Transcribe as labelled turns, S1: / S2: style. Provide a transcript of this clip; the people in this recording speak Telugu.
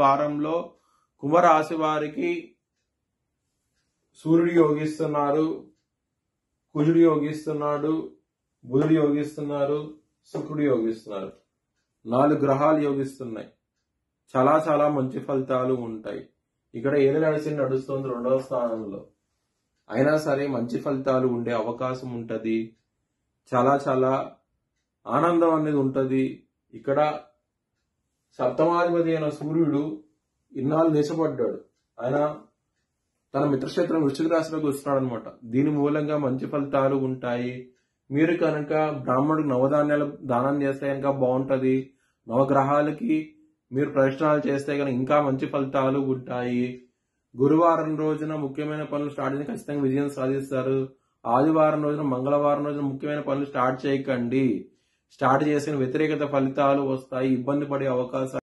S1: వారంలో కుంభరాశి వారికి సూర్యుడు యోగిస్తున్నారు, కుజుడు యోగిస్తున్నాడు, బుధుడు యోగిస్తున్నారు, శుక్రుడు యోగిస్తున్నారు. 4 గ్రహాలు యోగిస్తున్నాయి. చాలా చాలా మంచి ఫలితాలు ఉంటాయి. ఇక్కడ ఏది నడుస్తుంది 2వ స్థానంలో. అయినా సరే మంచి ఫలితాలు ఉండే అవకాశం ఉంటది. చాలా చాలా ఆనందం అనేది ఉంటది. ఇక్కడ సప్తమాధిపతి అయిన సూర్యుడు ఇన్నాళ్ళు నీచపడ్డాడు. ఆయన తన మిత్రక్షేత్రం వృశ్చిక రాశిలోకి వస్తున్నాడు అనమాట. దీని మూలంగా మంచి ఫలితాలు ఉంటాయి. మీరు కనుక బ్రాహ్మణుడికి నవధాన్యాలు దానం చేస్తే కనుక బాగుంటది. నవగ్రహాలకి మీరు ప్రదక్షిణాలు చేస్తే కనుక ఇంకా మంచి ఫలితాలు ఉంటాయి. గురువారం రోజున ముఖ్యమైన పనులు స్టార్ట్ చేసి ఖచ్చితంగా విజయం సాధిస్తారు. ఆదివారం రోజున, మంగళవారం రోజున ముఖ్యమైన పనులు స్టార్ట్ చేయకండి. స్టార్ట్ చేసిన వ్యతిరేకత ఫలితాలు వస్తాయి. ఇబ్బంది పడే అవకాశాలు